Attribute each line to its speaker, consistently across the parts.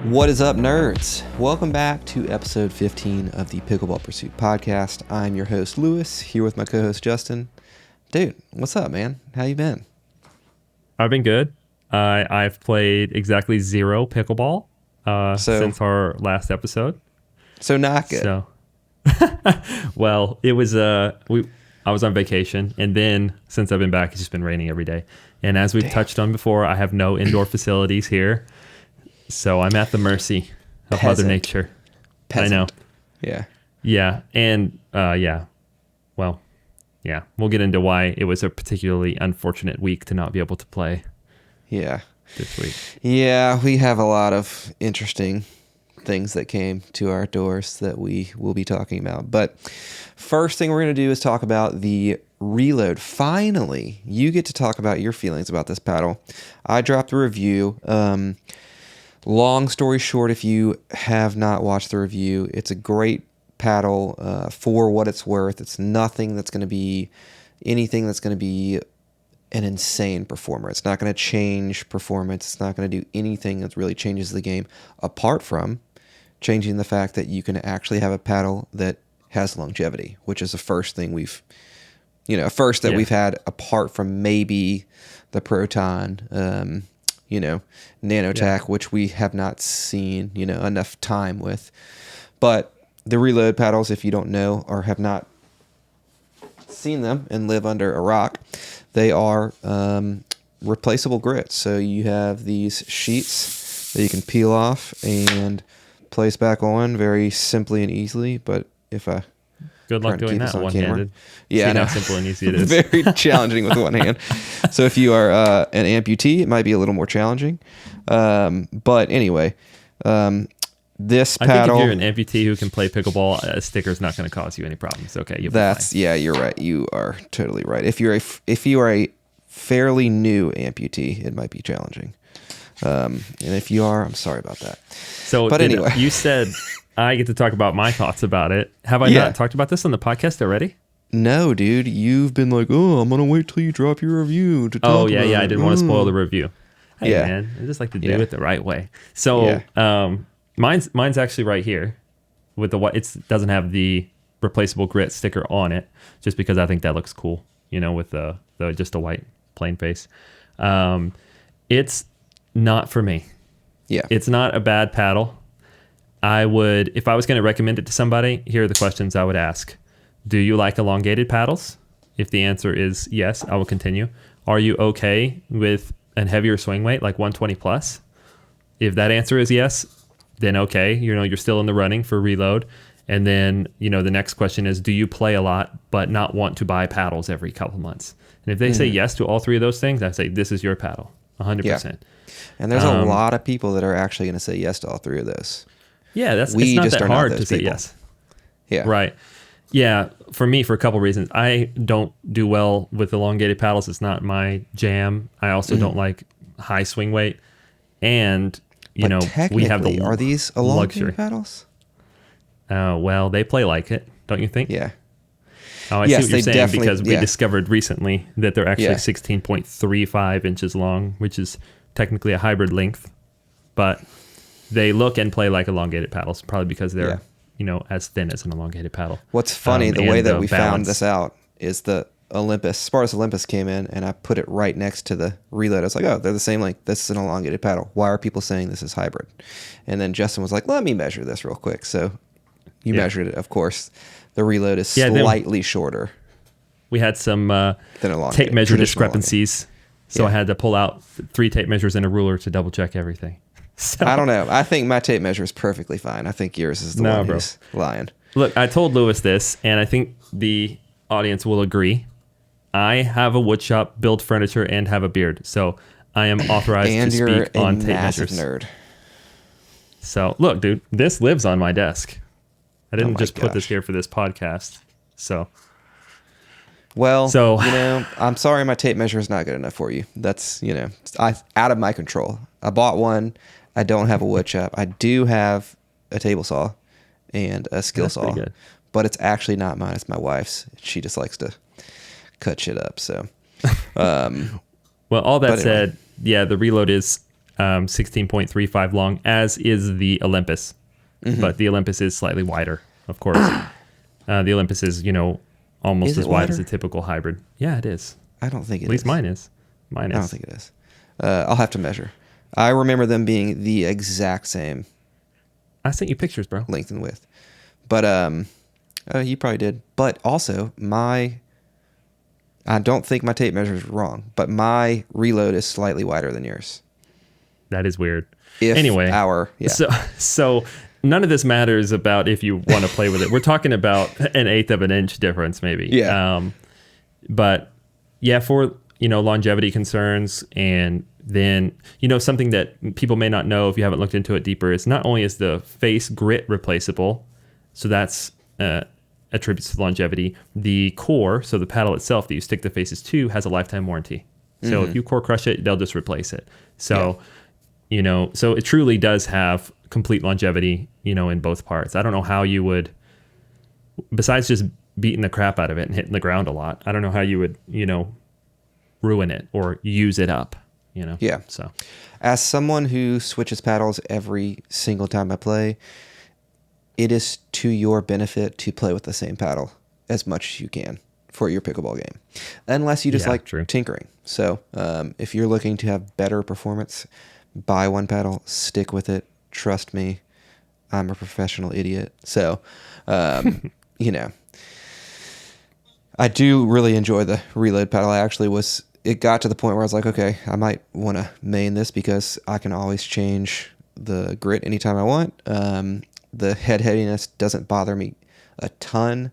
Speaker 1: What is up, nerds? Welcome back to episode 15 of the Pickleball Pursuit podcast. I'm your host, Lewis, here with my co-host, Justin. Dude, what's up, man? How you been?
Speaker 2: I've been good. I've played exactly 0 pickleball since our last episode.
Speaker 1: So not good.
Speaker 2: So, well, it was I was on vacation, and then since I've been back, it's just been raining every day. And as we've touched on before, I have no indoor facilities here. So I'm at the mercy of Mother Nature.
Speaker 1: Peasant.
Speaker 2: I know.
Speaker 1: Yeah.
Speaker 2: Yeah. And well, we'll get into why it was a particularly unfortunate week to not be able to play.
Speaker 1: Yeah.
Speaker 2: This week.
Speaker 1: Yeah, we have a lot of interesting things that came to our doors that we will be talking about. But first thing we're going to do is talk about the reload. Finally, you get to talk about your feelings about this paddle. I dropped a review. Long story short, if you have not watched the review, it's a great paddle for what it's worth. It's nothing that's going to be anything that's going to be an insane performer. It's not going to change performance. It's not going to do anything that really changes the game, apart from changing the fact that you can actually have a paddle that has longevity, which is the first thing we've had, apart from maybe the Proton, NanoTac, which we have not seen, enough time with. But the reload paddles, if you don't know or have not seen them and live under a rock, they are replaceable grits. So you have these sheets that you can peel off and place back on very simply and easily. But if I
Speaker 2: good luck doing that one-handed.
Speaker 1: Yeah, I know.
Speaker 2: How simple and easy it is.
Speaker 1: Very challenging with one hand. So if you are an amputee, it might be a little more challenging. But anyway, this paddle.
Speaker 2: I think if you're an amputee who can play pickleball, a sticker's not going to cause you any problems. Okay, you'll be fine.
Speaker 1: Yeah, you're right. You are totally right. If you are a fairly new amputee, it might be challenging. And if you are, I'm sorry about that.
Speaker 2: So, but anyway, you said I get to talk about my thoughts about it. Have I not talked about this on the podcast already?
Speaker 1: No, dude. You've been like, I'm going to wait till you drop your review to talk about it.
Speaker 2: I didn't want to spoil the review. Hey, man, I just like to do it the right way. So, mine's actually right here with it doesn't have the replaceable grit sticker on it, just because I think that looks cool, with the just a white plain face. It's not for me. Yeah. It's not a bad paddle. If I was going to recommend it to somebody, here are the questions I would ask. Do you like elongated paddles? If the answer is yes, I will continue. Are you okay with a heavier swing weight, like 120 plus? If that answer is yes, then okay, you're still in the running for reload. And then, the next question is, do you play a lot but not want to buy paddles every couple months? And if they say yes to all three of those things, I say this is your paddle, 100%.
Speaker 1: Yeah. And there's a lot of people that are actually going to say yes to all three of those.
Speaker 2: Yeah, it's not that hard to say yes.
Speaker 1: Yeah.
Speaker 2: Right. Yeah, for me, for a couple reasons. I don't do well with elongated paddles. It's not my jam. I also don't like high swing weight. And, we have the
Speaker 1: are these elongated paddles?
Speaker 2: Well, they play like it, don't you think?
Speaker 1: Yeah.
Speaker 2: Oh, I see what you're saying, because we discovered recently that they're actually 16.35 inches long, which is technically a hybrid length. But they look and play like elongated paddles, probably because they're, as thin as an elongated paddle.
Speaker 1: What's funny, the way that we found this out is the Spartus Olympus came in, and I put it right next to the reload. I was like, oh, they're the same length. This is an elongated paddle. Why are people saying this is hybrid? And then Justin was like, let me measure this real quick. So you measured it, of course. The reload is slightly shorter.
Speaker 2: We had some tape measure discrepancies. So I had to pull out 3 tape measures and a ruler to double check everything. So,
Speaker 1: I don't know. I think my tape measure is perfectly fine. I think yours is the one who's lying.
Speaker 2: Look, I told Lewis this, and I think the audience will agree. I have a wood shop, build furniture, and have a beard. So I am authorized to speak on tape measures.
Speaker 1: Nerd.
Speaker 2: So look, dude, this lives on my desk. I didn't just put this here for this podcast. So.
Speaker 1: Well, I'm sorry my tape measure is not good enough for you. That's, out of my control. I bought one. I don't have a wood shop. I do have a table saw and a skill saw, but it's actually not mine. It's my wife's. She just likes to cut shit up. So,
Speaker 2: well, all that said, the reload is 16.35 long, as is the Olympus. But the Olympus is slightly wider, of course. The Olympus is, almost as wide as a typical hybrid. Yeah, it is.
Speaker 1: I don't think it is.
Speaker 2: At least mine is.
Speaker 1: I don't think it is. I'll have to measure. I remember them being the exact same.
Speaker 2: I sent you pictures, bro.
Speaker 1: Length and width. But you probably did. But also, I don't think my tape measure is wrong, but my reload is slightly wider than yours.
Speaker 2: That is weird.
Speaker 1: Anyway,
Speaker 2: so none of this matters about if you want to play with it. We're talking about an eighth of an inch difference, maybe.
Speaker 1: Yeah.
Speaker 2: But yeah, for longevity concerns, and then something that people may not know if you haven't looked into it deeper is not only is the face grit replaceable, so that's attributes to longevity. The core, so the paddle itself that you stick the faces to, has a lifetime warranty. So if you core crush it, they'll just replace it. So so it truly does have complete longevity, in both parts. I don't know how you would, besides just beating the crap out of it and hitting the ground a lot, I don't know how you would, ruin it or use it up,
Speaker 1: Yeah.
Speaker 2: So
Speaker 1: as someone who switches paddles every single time I play, it is to your benefit to play with the same paddle as much as you can for your pickleball game, unless you just tinkering. So if you're looking to have better performance, buy one paddle, stick with it. Trust me, I'm a professional idiot. So, I do really enjoy the reload paddle. It got to the point where I was like, okay, I might want to main this because I can always change the grit anytime I want. The head heaviness doesn't bother me a ton.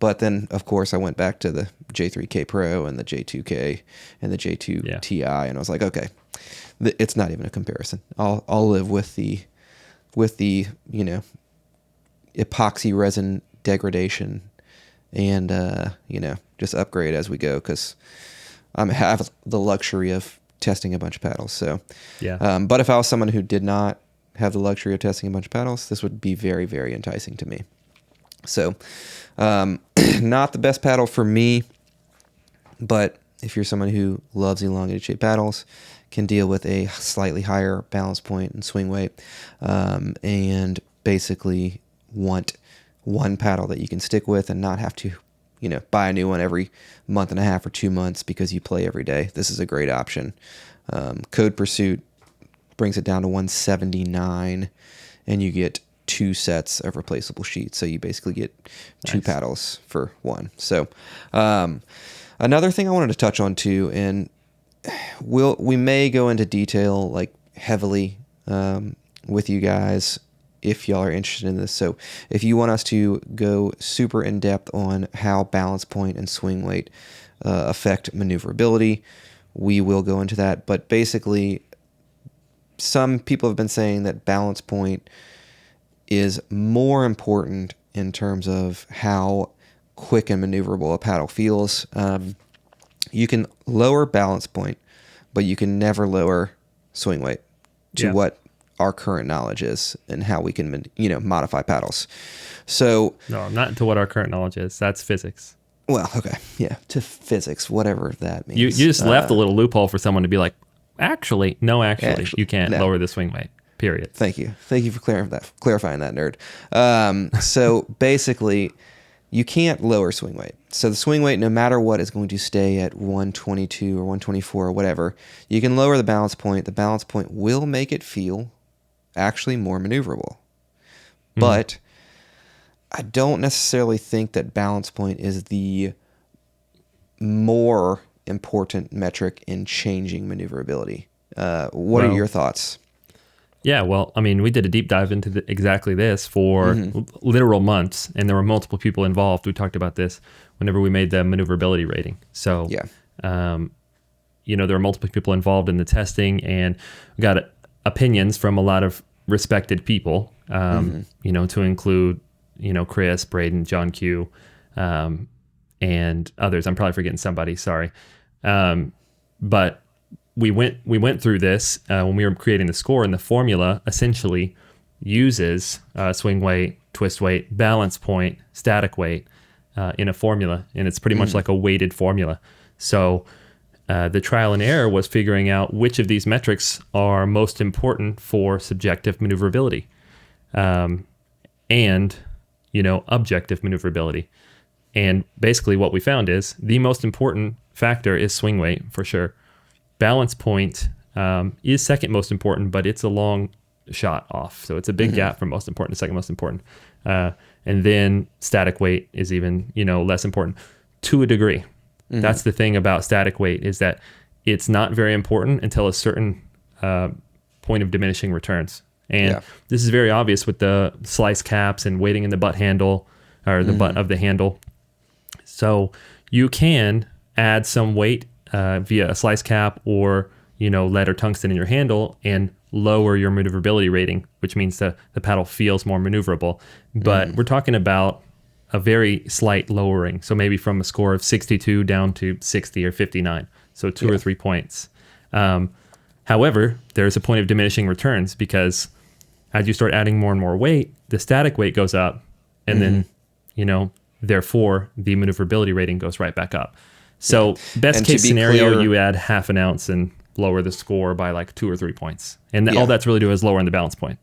Speaker 1: But then, of course, I went back to the J3K Pro and the J2K and the J2 Ti, and I was like, okay, it's not even a comparison. I'll live with the epoxy resin degradation and just upgrade as we go, because I have the luxury of testing a bunch of paddles. So but if I was someone who did not have the luxury of testing a bunch of paddles, this would be very, very enticing to me. So not the best paddle for me, but if you're someone who loves elongated shape paddles, can deal with a slightly higher balance point and swing weight, and basically want one paddle that you can stick with and not have to, buy a new one every month and a half or 2 months because you play every day, this is a great option. Code Pursuit brings it down to $179, and you get 2 sets of replaceable sheets. So you basically get 2 paddles for one. So another thing I wanted to touch on too, and we may go into detail like heavily with you guys if y'all are interested in this. So if you want us to go super in depth on how balance point and swing weight affect maneuverability, we will go into that. But basically, some people have been saying that balance point is more important in terms of how quick and maneuverable a paddle feels. You can lower balance point, but you can never lower swing weight to what our current knowledge is and how we can, modify paddles. So
Speaker 2: no, not to what our current knowledge is. That's physics.
Speaker 1: Well, okay. Yeah. To physics, whatever that means.
Speaker 2: You just left a little loophole for someone to be like, actually, you can't lower the swing weight, period.
Speaker 1: Thank you for clarifying that, nerd. So basically, you can't lower swing weight. So the swing weight, no matter what, is going to stay at 122 or 124 or whatever. You can lower the balance point. The balance point will make it feel actually more maneuverable. But I don't necessarily think that balance point is the more important metric in changing maneuverability. What are your thoughts?
Speaker 2: Yeah, well, I mean, we did a deep dive into exactly this for literal months, and there were multiple people involved. We talked about this whenever we made the maneuverability rating. So, there were multiple people involved in the testing, and we got opinions from a lot of respected people, to include, Chris, Braden, John Q, and others. I'm probably forgetting somebody, sorry. But we went through this when we were creating the score, and the formula essentially uses swing weight, twist weight, balance point, static weight in a formula, and it's pretty much like a weighted formula. So the trial and error was figuring out which of these metrics are most important for subjective maneuverability, and objective maneuverability. And basically what we found is the most important factor is swing weight for sure. Balance point is second most important, but it's a long shot off. So it's a big gap from most important to second most important. And then static weight is even, less important to a degree. That's the thing about static weight, is that it's not very important until a certain point of diminishing returns. And this is very obvious with the slice caps and weighting in the butt handle, or the butt of the handle. So you can add some weight via a slice cap or, lead or tungsten in your handle and lower your maneuverability rating, which means the paddle feels more maneuverable. But we're talking about a very slight lowering. So maybe from a score of 62 down to 60 or 59. So 2 or 3 points. However, there's a point of diminishing returns, because as you start adding more and more weight, the static weight goes up, and then, therefore the maneuverability rating goes right back up. So best case scenario, you add half an ounce and lower the score by like 2 or 3 points. And all that's really doing is lowering the balance point.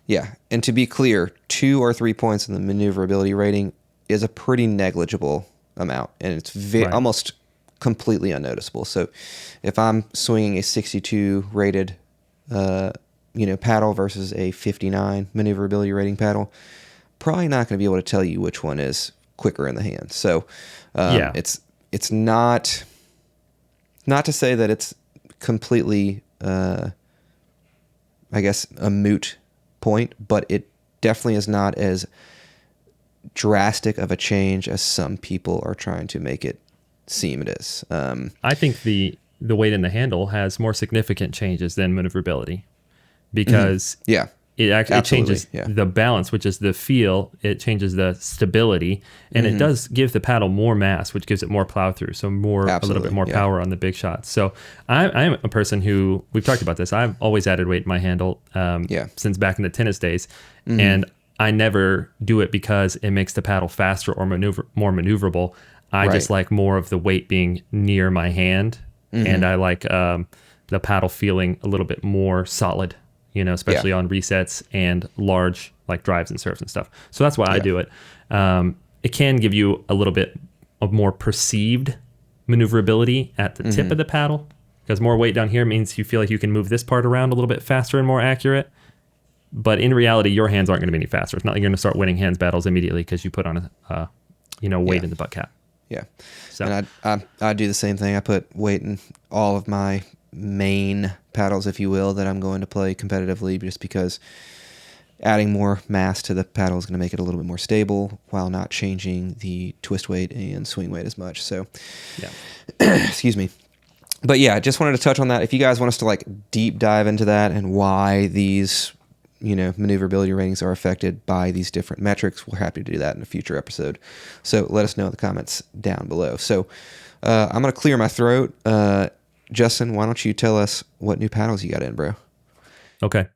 Speaker 1: Yeah. And to be clear, 2 or 3 points in the maneuverability rating is a pretty negligible amount, and it's almost completely unnoticeable. So if I'm swinging a 62 rated, paddle versus a 59 maneuverability rating paddle, probably not going to be able to tell you which one is quicker in the hand. So it's not to say that it's completely, I guess, a moot point, but it definitely is not as drastic of a change as some people are trying to make it seem it is.
Speaker 2: I think the weight in the handle has more significant changes than maneuverability, because it actually changes the balance, which is the feel. It changes the stability, and it does give the paddle more mass, which gives it more plow through, so a little bit more power on the big shots. So I'm a person who, we've talked about this, I've always added weight in my handle since back in the tennis days, and I never do it because it makes the paddle faster or more maneuverable. I just like more of the weight being near my hand, and I like the paddle feeling a little bit more solid, especially on resets and large like drives and serves and stuff. So that's why I do it. It can give you a little bit of more perceived maneuverability at the tip of the paddle, because more weight down here means you feel like you can move this part around a little bit faster and more accurate. But in reality, your hands aren't going to be any faster. It's not like you're going to start winning hands battles immediately because you put on a weight in the butt cap.
Speaker 1: Yeah. So. And I do the same thing. I put weight in all of my main paddles, if you will, that I'm going to play competitively, just because adding more mass to the paddle is going to make it a little bit more stable while not changing the twist weight and swing weight as much. So, excuse me. But yeah, I just wanted to touch on that. If you guys want us to like deep dive into that and why these maneuverability ratings are affected by these different metrics, we're happy to do that in a future episode. So let us know in the comments down below. So I'm going to clear my throat. Justin, why don't you tell us what new paddles you got in, bro?
Speaker 2: Okay.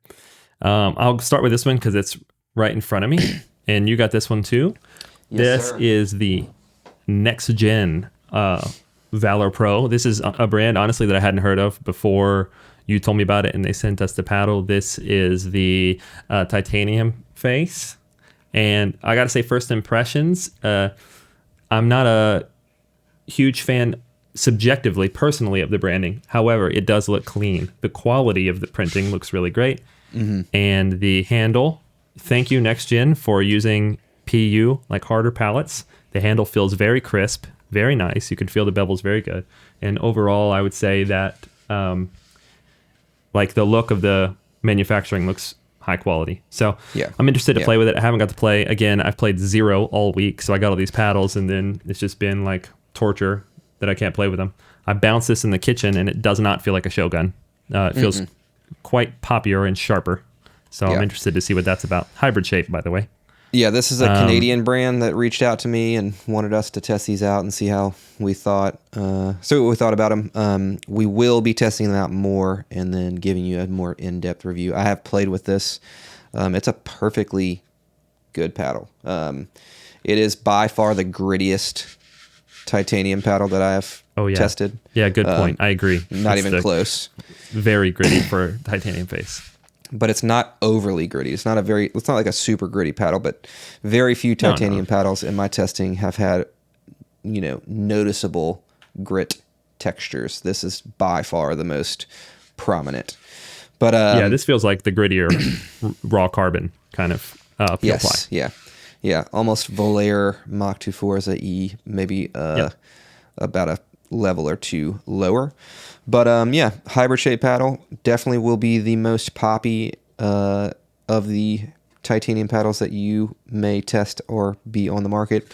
Speaker 2: I'll start with this one because it's right in front of me, and you got this one too. Yes, this is the next gen Valor Pro. This is a brand, honestly, that I hadn't heard of before you told me about it, and they sent us the paddle. This is the titanium face, and I gotta say, first impressions, I'm not a huge fan subjectively, personally, of the branding. However, it does look clean. The quality of the printing looks really great, and the handle, thank you Next Gen for using PU, like harder pallets. The handle feels very crisp, very nice. You can feel the bevels very good, and overall I would say that like the look of the manufacturing looks high quality. So I'm interested to play with it. I haven't got to play. Again, I've played zero all week, so I got all these paddles, and then it's just been like torture that I can't play with them. I bounce this in the kitchen, and it does not feel like a Shogun. It feels quite poppier and sharper. So I'm interested to see what that's about. Hybrid shape, by the way.
Speaker 1: Yeah, this is a Canadian brand that reached out to me and wanted us to test these out and see how we thought. What we thought about them. We will be testing them out more and then giving you a more in-depth review. I have played with this. It's a perfectly good paddle. It is by far the grittiest titanium paddle that I have
Speaker 2: Oh yeah.
Speaker 1: tested.
Speaker 2: Yeah, good point. I agree.
Speaker 1: Not even close.
Speaker 2: Very gritty for titanium face.
Speaker 1: But it's not overly gritty. It's not like a super gritty paddle, but very few titanium paddles in my testing have had, noticeable grit textures. This is by far the most prominent. But
Speaker 2: yeah, this feels like the grittier raw carbon kind of peel ply.
Speaker 1: Yeah, almost Volair Mach 2 Forza E, maybe about a level or two lower. But hybrid shape paddle definitely will be the most poppy of the titanium paddles that you may test or be on the market.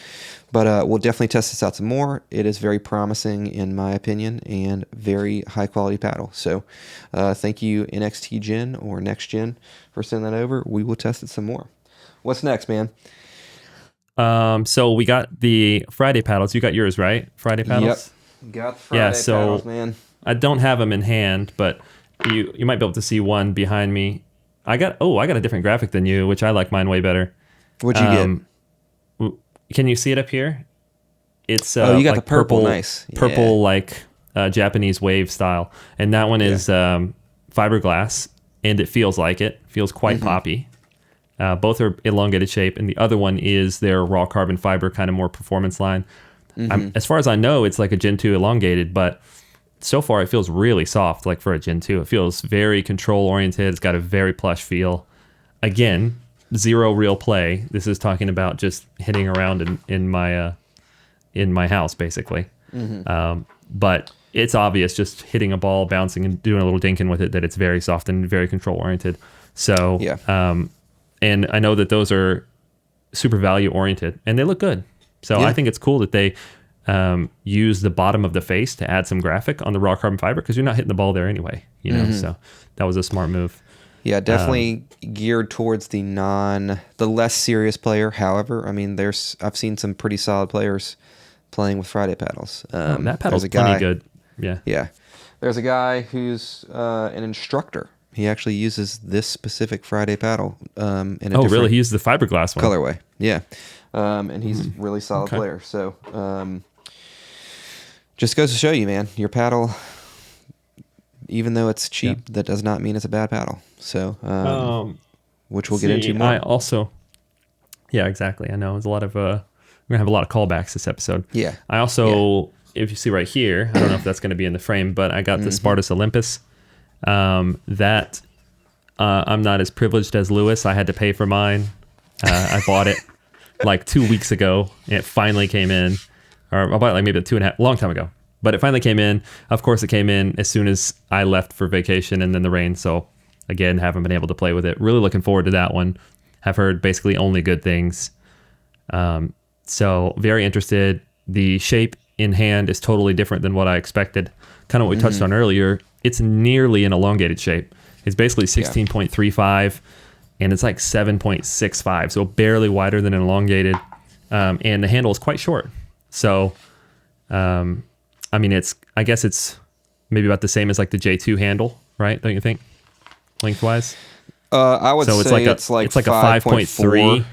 Speaker 1: But we'll definitely test this out some more. It is very promising in my opinion and very high quality paddle. So thank you NXT Gen or Next Gen for sending that over. We will test it some more. What's next, man?
Speaker 2: So we got the Friday paddles. You got yours, right? Friday paddles?
Speaker 1: Yep. Got the Friday paddles, man.
Speaker 2: I don't have them in hand, but you might be able to see one behind me. I got a different graphic than you, which I like mine way better.
Speaker 1: What'd you get?
Speaker 2: Can you see it up here? It's
Speaker 1: you got like the purple, nice.
Speaker 2: Purple like Japanese wave style. And that one is fiberglass, and it feels like it. Feels quite poppy. Both are elongated shape, and the other one is their raw carbon fiber, kind of more performance line. As far as I know, it's like a Gen 2 elongated, but so far it feels really soft, like for a Gen 2. It feels very control-oriented. It's got a very plush feel. Again, zero real play. This is talking about just hitting around in my house, basically. But it's obvious, just hitting a ball, bouncing, and doing a little dinking with it, that it's very soft and very control-oriented. So, and I know that those are super value-oriented, and they look good. So I think it's cool that they use the bottom of the face to add some graphic on the raw carbon fiber, because you're not hitting the ball there anyway, So that was a smart move. Yeah,
Speaker 1: definitely geared towards the less serious player. However, I mean, I've seen some pretty solid players playing with Friday paddles.
Speaker 2: That paddle's plenty good. Yeah.
Speaker 1: There's a guy who's an instructor. He actually uses this specific Friday paddle in a different
Speaker 2: really? He uses the fiberglass one.
Speaker 1: Colorway. Yeah. And he's a really solid player. So just goes to show you, man, your paddle, even though it's cheap, that does not mean it's a bad paddle. So, which we'll get into more.
Speaker 2: I also, exactly. I know there's a lot of, we're going to have a lot of callbacks this episode.
Speaker 1: Yeah.
Speaker 2: I also, if you see right here, I don't know if that's going to be in the frame, but I got the Spartus Olympus. I'm not as privileged as Lewis. I had to pay for mine. I bought it like 2 weeks ago, and it finally came in. Or I bought it like maybe long time ago. But it finally came in. Of course, it came in as soon as I left for vacation and then the rain. So again, haven't been able to play with it. Really looking forward to that one. Have heard basically only good things. So very interested. The shape in hand is totally different than what I expected. Kind of what we touched on earlier. It's nearly an elongated shape. It's basically 16.35 and it's like 7.65. So barely wider than an elongated. And the handle is quite short. So, I mean, I guess it's maybe about the same as like the J2 handle, right? Don't you think? Lengthwise?
Speaker 1: I would say it's like a 5.3,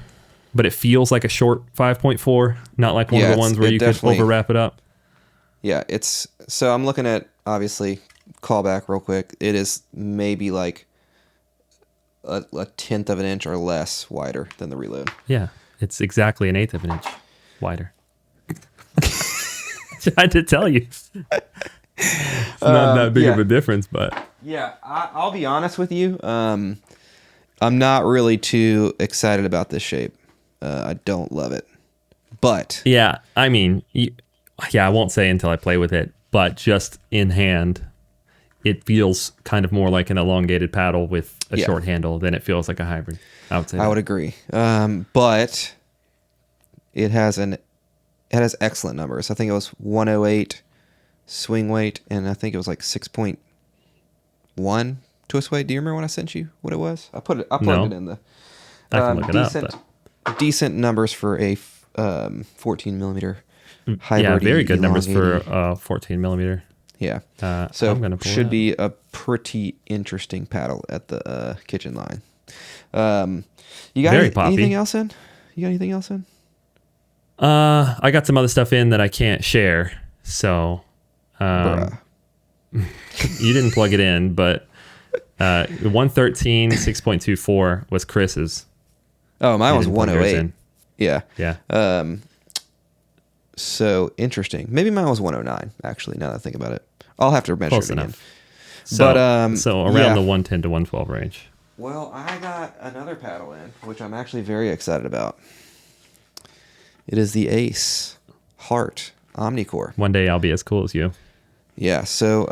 Speaker 2: but it feels like a short 5.4, not like one of the ones where you could over wrap it up.
Speaker 1: Yeah, so I'm looking at, obviously, callback real quick. It is maybe like a tenth of an inch or less wider than the Reload.
Speaker 2: Yeah, it's exactly an eighth of an inch wider. I had to tell you. It's not that big of a difference, but...
Speaker 1: Yeah, I'll be honest with you. I'm not really too excited about this shape. I don't love it. But...
Speaker 2: Yeah, I mean... I won't say until I play with it, but just in hand, it feels kind of more like an elongated paddle with a short handle than it feels like a hybrid. I would say
Speaker 1: I would agree. But it has excellent numbers. I think it was 108 swing weight, and I think it was like 6.1 twist weight. Do you remember when I sent you what it was? I plugged it in the...
Speaker 2: I can look it up.
Speaker 1: Decent numbers for a 14 millimeter hybrid.
Speaker 2: Yeah, very good numbers for 14 millimeter.
Speaker 1: Yeah. So should be a pretty interesting paddle at the kitchen line. You got anything else in?
Speaker 2: I got some other stuff in that I can't share. So
Speaker 1: Bruh.
Speaker 2: You didn't plug it in, but 113 6.24 was Chris's.
Speaker 1: Oh, mine
Speaker 2: You
Speaker 1: was
Speaker 2: didn't plug yours
Speaker 1: 108.
Speaker 2: in.
Speaker 1: Yeah.
Speaker 2: Yeah.
Speaker 1: So interesting. Maybe mine was 109, actually, now that I think about it. I'll have to measure
Speaker 2: Close
Speaker 1: it again.
Speaker 2: enough. So,
Speaker 1: But
Speaker 2: so around
Speaker 1: yeah.
Speaker 2: the 110 to 112 range.
Speaker 1: Well, I got another paddle in, which I'm actually very excited about. It is the Ace Heart Omnicore.
Speaker 2: One day I'll be as cool as you.
Speaker 1: Yeah, so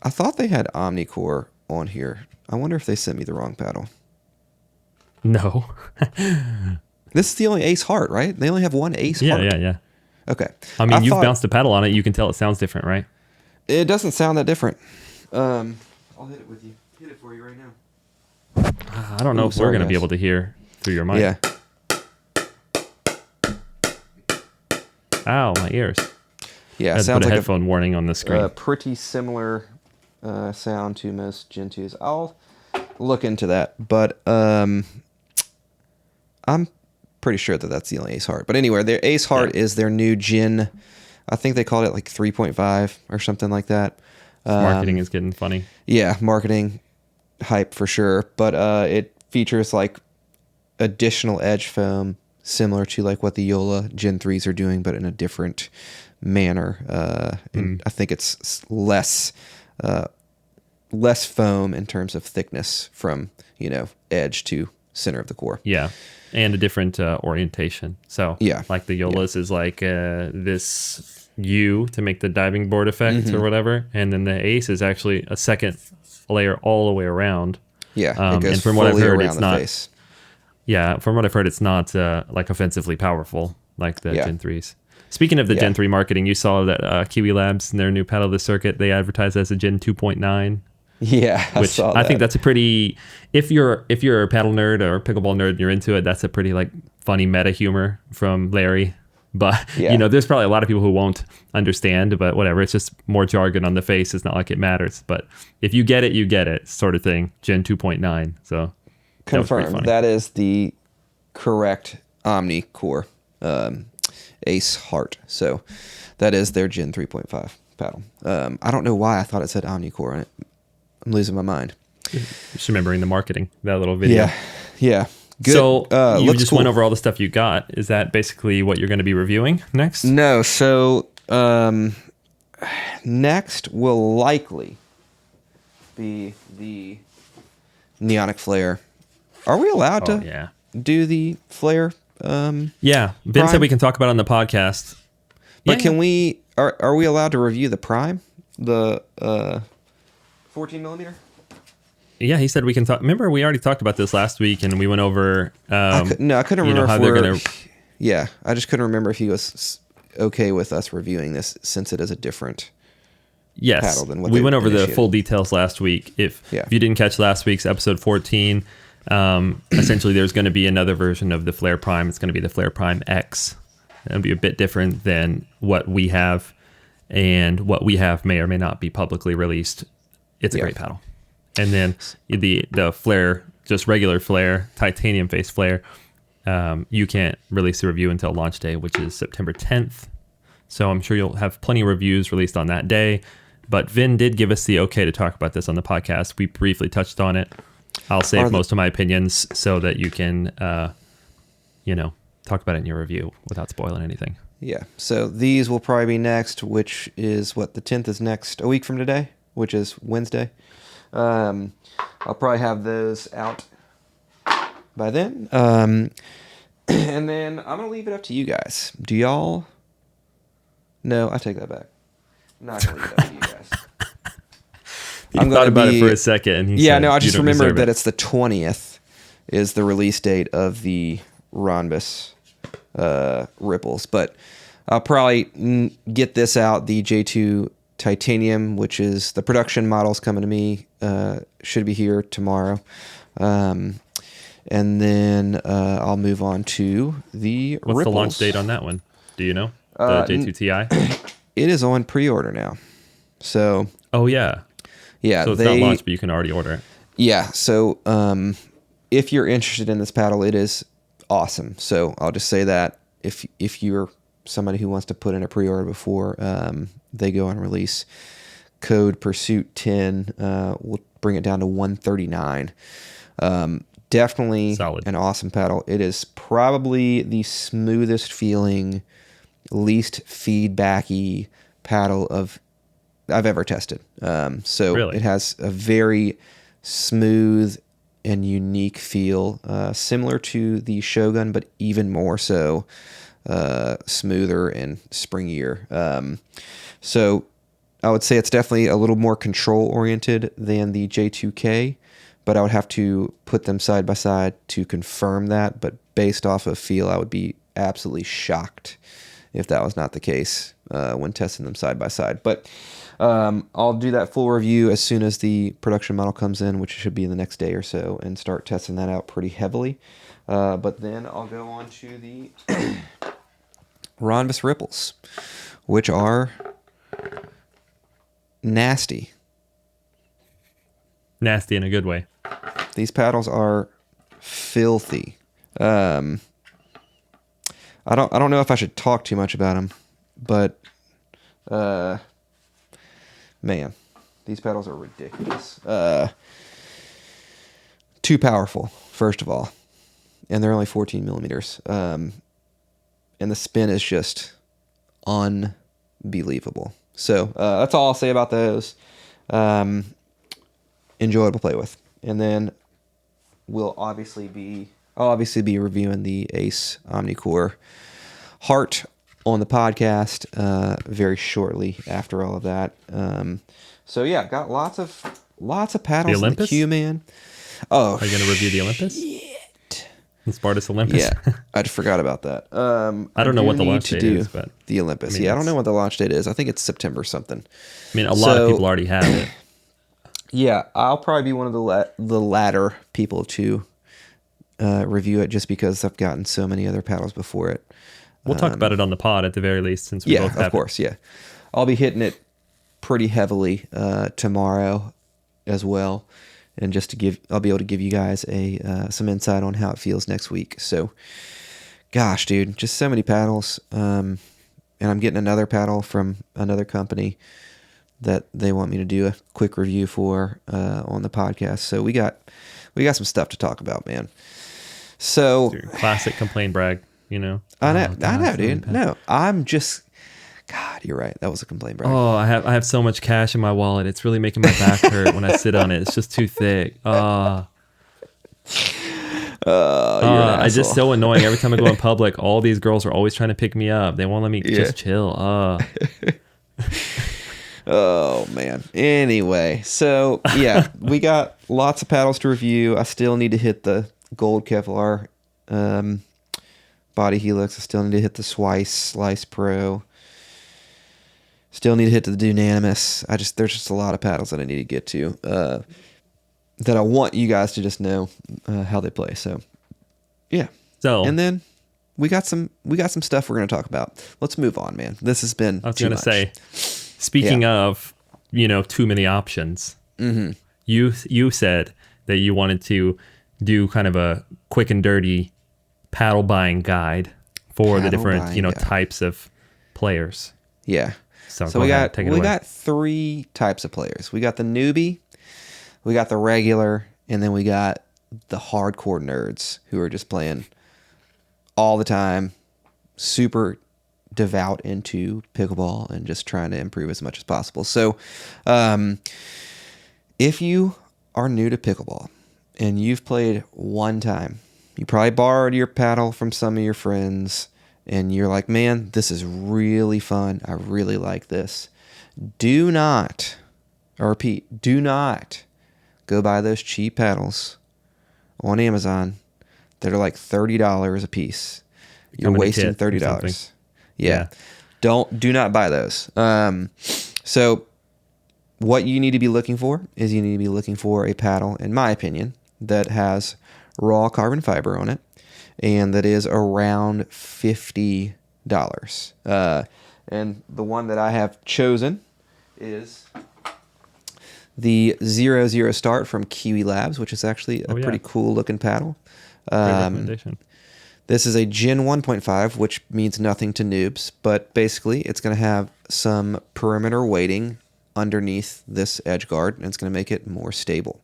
Speaker 1: I thought they had Omnicore on here. I wonder if they sent me the wrong paddle.
Speaker 2: No.
Speaker 1: This is the only Ace Heart, right? They only have one Ace Heart.
Speaker 2: Yeah.
Speaker 1: Okay.
Speaker 2: I mean, you've
Speaker 1: thought-
Speaker 2: bounced a paddle on it. You can tell it sounds different, right?
Speaker 1: It doesn't sound that different. I'll hit it with you. Hit it for you right now.
Speaker 2: I don't know
Speaker 1: Ooh,
Speaker 2: if we're
Speaker 1: sorry,
Speaker 2: going to be
Speaker 1: guys.
Speaker 2: able to hear through your mic.
Speaker 1: Yeah.
Speaker 2: Ow, my ears.
Speaker 1: Yeah,
Speaker 2: I had to
Speaker 1: sounds
Speaker 2: put a
Speaker 1: like
Speaker 2: headphone warning on the screen.
Speaker 1: a pretty similar sound to most Gen 2s. I'll look into that, but I'm pretty sure that that's the only Ace Heart. But anyway, their Ace Heart is their new Gen. I think they called it like 3.5 or something like that.
Speaker 2: Marketing is getting funny.
Speaker 1: Yeah, marketing hype for sure. But it features like additional edge foam, similar to like what the Yola Gen 3s are doing, but in a different manner. And I think it's less foam in terms of thickness from edge to center of the core.
Speaker 2: Yeah. And a different orientation. So,
Speaker 1: Yeah.
Speaker 2: like the Yolas is like this U to make the diving board effect or whatever. And then the Ace is actually a second layer all the way around.
Speaker 1: Yeah, it goes
Speaker 2: and from what I've
Speaker 1: fully
Speaker 2: heard,
Speaker 1: around
Speaker 2: it's
Speaker 1: the
Speaker 2: not.
Speaker 1: face.
Speaker 2: Yeah, from what I've heard, it's not like offensively powerful like the
Speaker 1: Yeah.
Speaker 2: Gen 3s. Speaking of the
Speaker 1: Yeah.
Speaker 2: Gen 3 marketing, you saw that Kiwi Labs in their new paddle of the circuit, they advertise as a Gen 2.9.
Speaker 1: Yeah,
Speaker 2: Which I think that's a pretty, if you're a paddle nerd or a pickleball nerd and you're into it, that's a pretty like funny meta humor from Larry. But there's probably a lot of people who won't understand, but whatever. It's just more jargon on the face. It's not like it matters. But if you get it, you get it, sort of thing. Gen 2.9. So
Speaker 1: confirmed. That is the correct Omnicore Ace Heart. So that is their Gen 3.5 paddle. I don't know why I thought it said Omnicore on it. I'm losing my mind.
Speaker 2: Just remembering the marketing, that little video.
Speaker 1: Yeah. Good.
Speaker 2: So you just
Speaker 1: cool.
Speaker 2: went over all the stuff you got. Is that basically what you're going to be reviewing next?
Speaker 1: No. So next will likely be the Neonic Flare. Are we allowed to do the Flare?
Speaker 2: Yeah. Ben said we can talk about it on the podcast.
Speaker 1: But can we? Are we allowed to review the Prime? The 14 millimeter?
Speaker 2: Yeah, he said we can talk. Remember, we already talked about this last week, and we went over.
Speaker 1: I couldn't remember
Speaker 2: how
Speaker 1: if
Speaker 2: they're
Speaker 1: we're.
Speaker 2: going to.
Speaker 1: Yeah, I just couldn't remember if he was okay with us reviewing this since it is a different paddle than what
Speaker 2: we
Speaker 1: they
Speaker 2: went over the
Speaker 1: initiated.
Speaker 2: full details last week. If you didn't catch last week's episode 14, essentially there's going to be another version of the Flare Prime. It's going to be the Flare Prime X. It'll be a bit different than what we have, and what we have may or may not be publicly released. It's a great paddle. And then the Flare, just regular Flare, titanium face Flare, you can't release a review until launch day, which is September 10th. So I'm sure you'll have plenty of reviews released on that day. But Vin did give us the okay to talk about this on the podcast. We briefly touched on it. I'll save most of my opinions so that you can, talk about it in your review without spoiling anything.
Speaker 1: Yeah. So these will probably be next, which is what the 10th is next, a week from today, which is Wednesday. I'll probably have those out by then. And then I'm going to leave it up to you guys. Do y'all? No, I take that back. I'm not going to leave it up to you guys.
Speaker 2: I'm thought about it for a second. And
Speaker 1: I just remembered that it's the 20th is the release date of the Rhombus Ripples. But I'll probably get this out, the J2 Titanium, which is the production models coming to me, should be here tomorrow. And then I'll move on to the
Speaker 2: What's
Speaker 1: Ripples.
Speaker 2: the launch date on that one? Do you know? The J2 Ti?
Speaker 1: It is on pre-order now. So.
Speaker 2: Oh, yeah.
Speaker 1: Yeah.
Speaker 2: So it's not launched, but you can already order it.
Speaker 1: Yeah. So if you're interested in this paddle, it is awesome. So I'll just say that if you're somebody who wants to put in a pre-order before they go on release, code Pursuit 10 will bring it down to $139. Definitely
Speaker 2: Solid.
Speaker 1: An awesome paddle. It is probably the smoothest feeling, least feedbacky paddle I've ever tested. So
Speaker 2: Really?
Speaker 1: It has a very smooth and unique feel, similar to the Shogun, but even more so, smoother and springier. So I would say it's definitely a little more control oriented than the J2K, but I would have to put them side by side to confirm that. But based off of feel, I would be absolutely shocked if that was not the case when testing them side by side. But I'll do that full review as soon as the production model comes in, which should be in the next day or so, and start testing that out pretty heavily. But then I'll go on to the Ronvis Ripples, which are nasty.
Speaker 2: Nasty in a good way.
Speaker 1: These paddles are filthy. I don't know if I should talk too much about them, but man, these paddles are ridiculous. Too powerful, first of all, and they're only 14 millimeters. And the spin is just unbelievable. So that's all I'll say about those. Enjoyable to play with. And then I'll obviously be reviewing the Ace Omnicore Heart on the podcast very shortly after all of that. So yeah, got lots of paddles in the queue, man. Oh,
Speaker 2: are you going to review the Olympus?
Speaker 1: Shit.
Speaker 2: The Spartus Olympus?
Speaker 1: Yeah, I just forgot about that.
Speaker 2: I don't know what the launch date is, but
Speaker 1: the Olympus. I don't know what the launch date is. I think it's September something.
Speaker 2: I mean, a lot of people already have it.
Speaker 1: Yeah, I'll probably be one of the latter people to review it, just because I've gotten so many other paddles before it.
Speaker 2: We'll talk about it on the pod at the very least, since we both have
Speaker 1: of course, yeah. I'll be hitting it pretty heavily tomorrow as well, and I'll be able to give you guys some insight on how it feels next week. So, gosh, dude, just so many paddles, and I'm getting another paddle from another company that they want me to do a quick review for on the podcast. So we got some stuff to talk about, man. So
Speaker 2: classic complain brag, you know.
Speaker 1: I know, dude. No, I'm just. God, you're right. That was a complaint brag.
Speaker 2: Oh, I have so much cash in my wallet. It's really making my back hurt when I sit on it. It's just too thick. It's just so annoying. Every time I go in public, all these girls are always trying to pick me up. They won't let me just chill.
Speaker 1: Oh, man. Anyway, so, yeah, we got lots of paddles to review. I still need to hit the Gold Kevlar body helix. I still need to hit the Slice Pro. Still need to hit the Dunanimous. There's just a lot of paddles that I need to get to that I want you guys to just know how they play. So, yeah. And then we got some stuff we're going to talk about. Let's move on, man. This has been.
Speaker 2: I was going to say. Speaking of, too many options, you said that you wanted to do kind of a quick and dirty paddle buying guide for the different, types of players.
Speaker 1: Yeah.
Speaker 2: So
Speaker 1: we got 3 types of players. We got the newbie, we got the regular, and then we got the hardcore nerds who are just playing all the time, super devout into pickleball and just trying to improve as much as possible. So if you are new to pickleball and you've played one time, you probably borrowed your paddle from some of your friends and you're like, man, this is really fun. I really like this. Do not go buy those cheap paddles on Amazon that are like $30 a piece. You're wasting $30. Yeah. Do not buy those. So what you need to be looking for is a paddle, in my opinion, that has raw carbon fiber on it and that is around $50. And the one that I have chosen is the 00 Start from Kiwi Labs, which is actually a pretty cool looking paddle.
Speaker 2: Great recommendation.
Speaker 1: This is a Gen 1.5, which means nothing to noobs, but basically it's going to have some perimeter weighting underneath this edge guard, and it's going to make it more stable.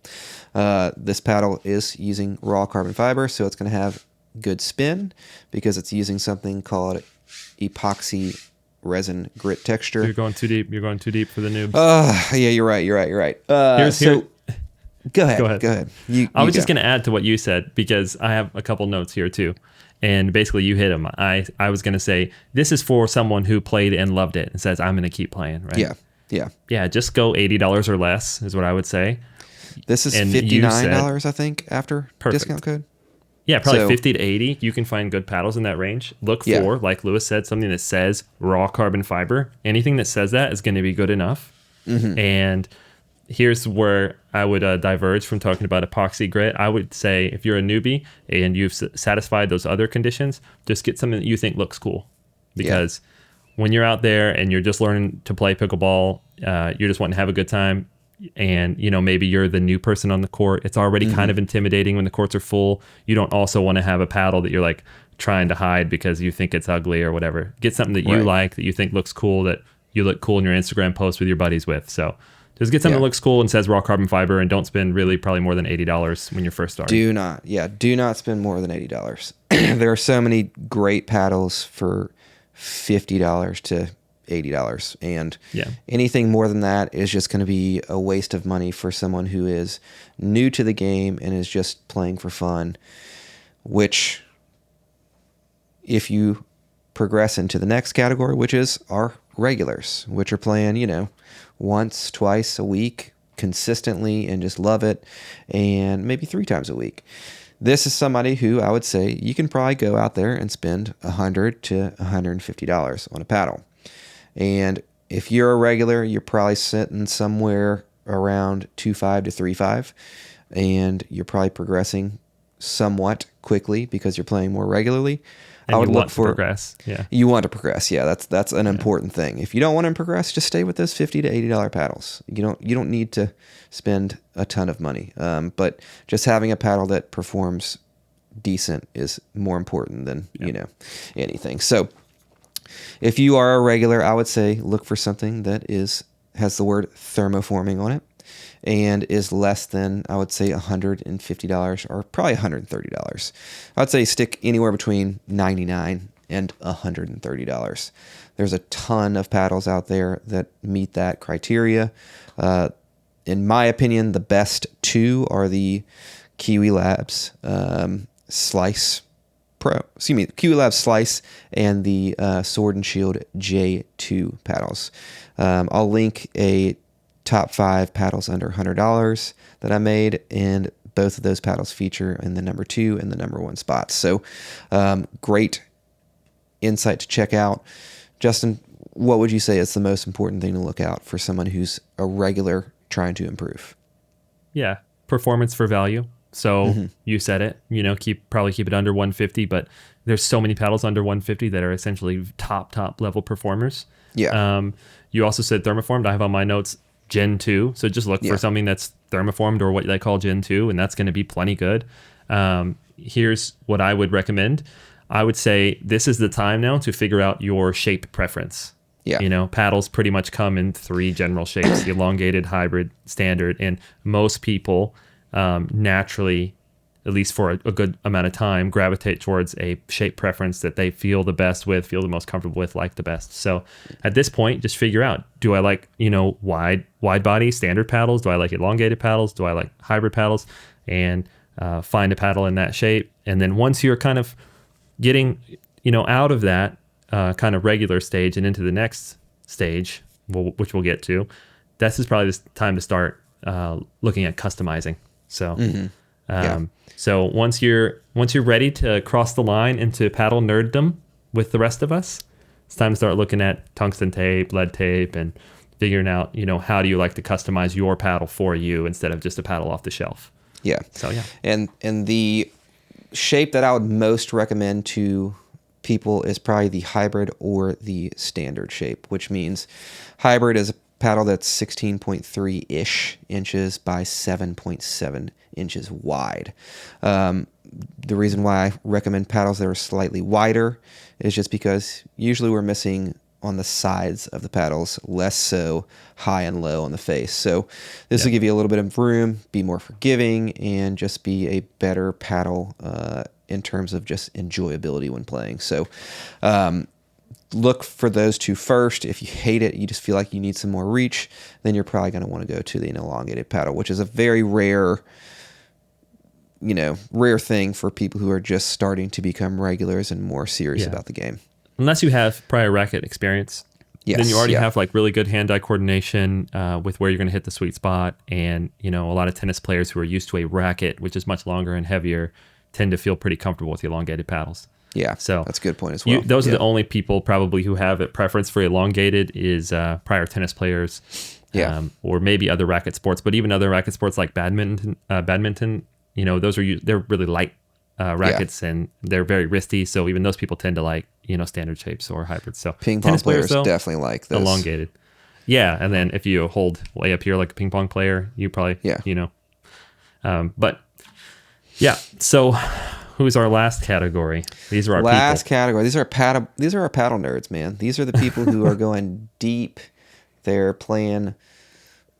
Speaker 1: This paddle is using raw carbon fiber, so it's going to have good spin because it's using something called epoxy resin grit texture.
Speaker 2: You're going too deep. You're going too deep for the noobs.
Speaker 1: Yeah, you're right. Go ahead.
Speaker 2: I was just going to add to what you said because I have a couple notes here too. And basically you hit them. I was going to say, this is for someone who played and loved it and says, I'm going to keep playing, right?
Speaker 1: Yeah.
Speaker 2: Just go $80 or less is what I would say.
Speaker 1: This is $59, I think, after discount code.
Speaker 2: Yeah, probably 50 to 80. You can find good paddles in that range. Look for, like Lewis said, something that says raw carbon fiber. Anything that says that is going to be good enough. Mm-hmm. And here's where I would diverge from talking about epoxy grit. I would say if you're a newbie and you've satisfied those other conditions, just get something that you think looks cool. Because when you're out there and you're just learning to play pickleball, you're just wanting to have a good time, and maybe you're the new person on the court, it's already kind of intimidating when the courts are full. You don't also want to have a paddle that you're like trying to hide because you think it's ugly or whatever. Get something that you like, that you think looks cool, that you look cool in your Instagram post with your buddies with. So just get something that looks cool and says raw carbon fiber, and don't spend really probably more than $80 when you're first starting.
Speaker 1: Do not spend more than $80. There are so many great paddles for $50 to $80, and anything more than that is just going to be a waste of money for someone who is new to the game and is just playing for fun, which if you progress into the next category, which is our regulars, which are playing, once, twice a week consistently and just love it, and maybe 3 times a week. This is somebody who I would say you can probably go out there and spend $100 to $150 on a paddle. And if you're a regular, you're probably sitting somewhere around 2.5 to 3.5, and you're probably progressing somewhat quickly because you're playing more regularly.
Speaker 2: And I would look for progress. Yeah,
Speaker 1: you want to progress. Yeah, that's an important thing. If you don't want to progress, just stay with those $50 to $80 paddles. You don't need to spend a ton of money. But just having a paddle that performs decent is more important than anything. So if you are a regular, I would say look for something that has the word thermoforming on it and is less than, I would say, $150 or probably $130. I'd say stick anywhere between $99 and $130. There's a ton of paddles out there that meet that criteria. In my opinion, the best 2 are the Kiwi Labs Slice Pro. Kiwi Labs Slice and the Sword and Shield J2 paddles. I'll link a top 5 paddles under $100 that I made, and both of those paddles feature in the number 2 and the number 1 spots. So great insight to check out. Justin, what would you say is the most important thing to look out for someone who's a regular trying to improve?
Speaker 2: Yeah, performance for value. So you said it, probably keep it under 150, but there's so many paddles under 150 that are essentially top level performers. Yeah. You also said thermoformed. I have on my notes Gen 2. So just look for something that's thermoformed or what they call Gen 2, and that's going to be plenty good. Here's what I would recommend. I would say this is the time now to figure out your shape preference. Yeah. Paddles pretty much come in 3 general shapes, the elongated, hybrid, standard, and most people naturally, at least for a good amount of time, gravitate towards a shape preference that they feel the best with, feel the most comfortable with, like the best. So at this point, just figure out, do I like, wide body standard paddles? Do I like elongated paddles? Do I like hybrid paddles? And find a paddle in that shape. And then once you're kind of getting, out of that kind of regular stage and into the next stage, which we'll get to, this is probably the time to start looking at customizing. So, so once you're ready to cross the line into paddle nerddom with the rest of us, it's time to start looking at tungsten tape, lead tape, and figuring out, how do you like to customize your paddle for you instead of just a paddle off the shelf.
Speaker 1: Yeah.
Speaker 2: So yeah.
Speaker 1: And the shape that I would most recommend to people is probably the hybrid or the standard shape, which means hybrid is paddle that's 16.3-ish inches by 7.7 inches wide. The reason why I recommend paddles that are slightly wider is just because usually we're missing on the sides of the paddles, less so high and low on the face. So this will give you a little bit of room, be more forgiving, and just be a better paddle in terms of just enjoyability when playing. So look for those two first. If you hate it, you just feel like you need some more reach, then you're probably going to want to go to the elongated paddle, which is a very rare thing for people who are just starting to become regulars and more serious about the game.
Speaker 2: Unless you have prior racket experience, then you already have like really good hand-eye coordination with where you're going to hit the sweet spot. And, a lot of tennis players who are used to a racket, which is much longer and heavier, tend to feel pretty comfortable with the elongated paddles.
Speaker 1: Yeah,
Speaker 2: so
Speaker 1: that's a good point as well.
Speaker 2: Those are the only people probably who have a preference for elongated is prior tennis players, or maybe other racket sports. But even other racket sports like badminton, those they're really light rackets and they're very wristy. So even those people tend to like standard shapes or hybrids. So
Speaker 1: ping pong players definitely like those.
Speaker 2: Elongated. Yeah, and then if you hold way up here like a ping pong player, you probably but yeah. So who's our last category? These are our
Speaker 1: last
Speaker 2: people.
Speaker 1: Category. These are our paddle nerds, man. These are the people who are going deep. They're playing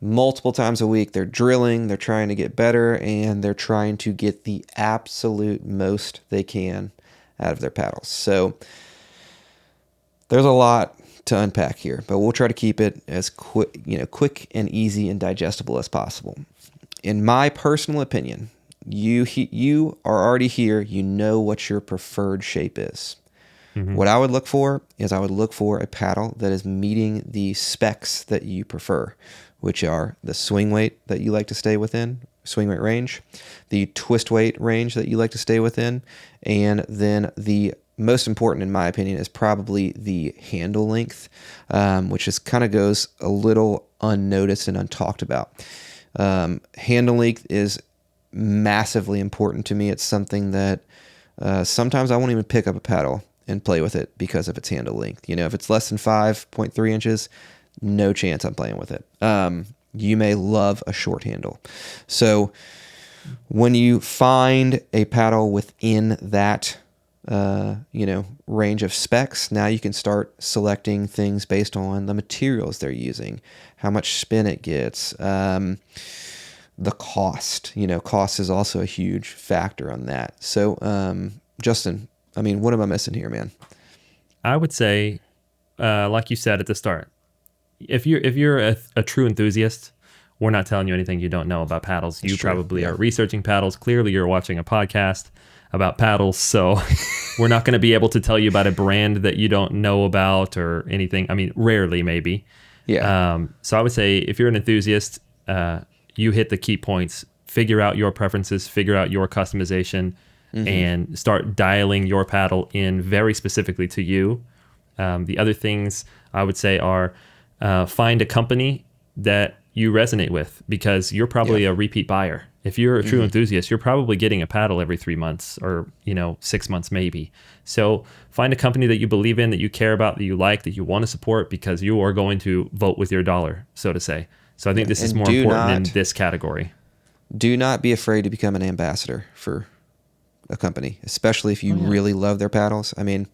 Speaker 1: multiple times a week. They're drilling. They're trying to get better, and they're trying to get the absolute most they can out of their paddles. So there's a lot to unpack here, but we'll try to keep it as quick and easy and digestible as possible. In my personal opinion, you are already here. You know what your preferred shape is. Mm-hmm. What I would look for is a paddle that is meeting the specs that you prefer, which are the swing weight that you like to stay within, swing weight range, the twist weight range that you like to stay within, and then the most important, in my opinion, is probably the handle length, which just kind of goes a little unnoticed and untalked about. Handle length is massively important to me. It's something that sometimes I won't even pick up a paddle and play with it because of its handle length. If it's less than 5.3 inches, no chance I'm playing with it. You may love a short handle. So when you find a paddle within that range of specs, now you can start selecting things based on the materials they're using, how much spin it gets, the cost. Cost is also a huge factor on that. So, Justin, what am I missing here, man?
Speaker 2: I would say, like you said at the start, if you're a true enthusiast, we're not telling you anything you don't know about paddles. You probably are researching paddles. Clearly, you're watching a podcast about paddles, so we're not going to be able to tell you about a brand that you don't know about or anything. Rarely, maybe. Yeah. So I would say if you're an enthusiast, you hit the key points, figure out your preferences, figure out your customization, and start dialing your paddle in very specifically to you. The other things I would say are find a company that you resonate with, because you're probably a repeat buyer. If you're a true enthusiast, you're probably getting a paddle every 3 months or 6 months maybe. So find a company that you believe in, that you care about, that you like, that you want to support, because you are going to vote with your dollar, so to say. So I think this is more important in this category.
Speaker 1: Do not be afraid to become an ambassador for a company, especially if you really love their paddles. I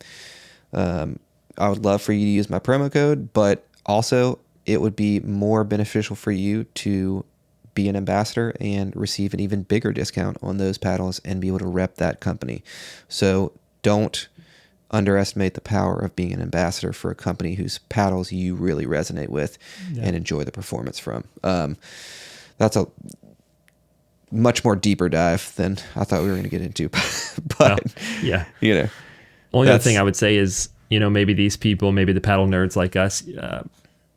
Speaker 1: would love for you to use my promo code, but also it would be more beneficial for you to be an ambassador and receive an even bigger discount on those paddles and be able to rep that company. So don't underestimate the power of being an ambassador for a company whose paddles you really resonate with and enjoy the performance from. That's a much more deeper dive than I thought we were going to get into. But,
Speaker 2: Only other thing I would say is, maybe these people, maybe the paddle nerds like us,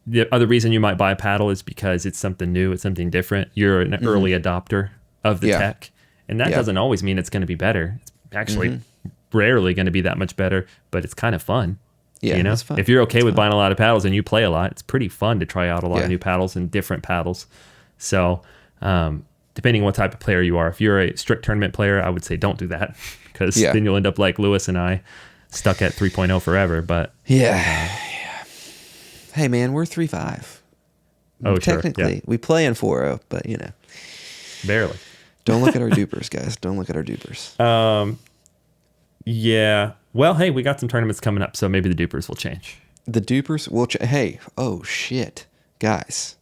Speaker 2: the other reason you might buy a paddle is because it's something new, it's something different. You're an early adopter of the tech, and that doesn't always mean it's going to be better. It's actually rarely going to be that much better, but it's kind of fun. Yeah, it's fun. If you're okay with buying a lot of paddles and you play a lot, it's pretty fun to try out a lot of new paddles and different paddles. So, depending on what type of player you are, if you're a strict tournament player, I would say don't do that, because then you'll end up like Lewis and I, stuck at 3.0 forever. But
Speaker 1: hey man, we're 3.5.
Speaker 2: Oh, sure.
Speaker 1: Technically,
Speaker 2: Yeah.
Speaker 1: we play in 4-0, but
Speaker 2: Barely.
Speaker 1: don't look at our dupers, guys. Don't look at our dupers.
Speaker 2: Yeah. Well, hey, we got some tournaments coming up, so maybe the dupers will change.
Speaker 1: The dupers will. Hey, oh shit, guys!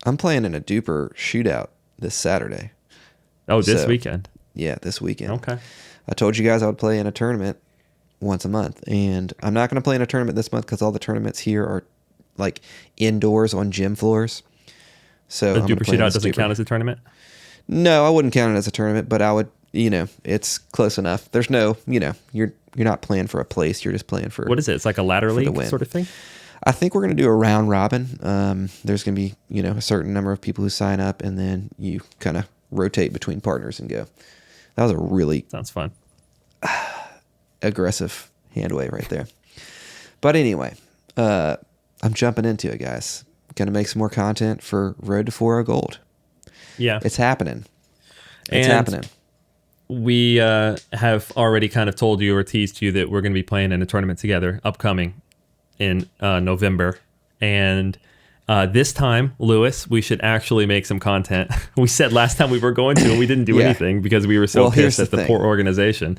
Speaker 1: I'm playing in a duper shootout this Saturday.
Speaker 2: Oh, this weekend.
Speaker 1: Yeah, this weekend.
Speaker 2: Okay.
Speaker 1: I told you guys I would play in a tournament once a month, and I'm not going to play in a tournament this month because all the tournaments here are like indoors on gym floors. So
Speaker 2: The duper shootout doesn't count as a tournament?
Speaker 1: No, I wouldn't count it as a tournament, but I would. It's close enough. There's no, you're not playing for a place. You're just playing for.
Speaker 2: What is it? It's like a ladder league sort of thing?
Speaker 1: I think we're going to do a round robin. There's going to be, a certain number of people who sign up, and then you kind of rotate between partners and go. That was a really
Speaker 2: sounds fun.
Speaker 1: Aggressive hand wave right there. But anyway, I'm jumping into it, guys. Going to make some more content for Road to 4-0 Gold.
Speaker 2: Yeah.
Speaker 1: It's happening. It's happening.
Speaker 2: We have already kind of told you or teased you that we're going to be playing in a tournament together upcoming in November. And this time, Lewis, we should actually make some content. We said last time we were going to, and we didn't do anything because we were so pissed at the poor organization.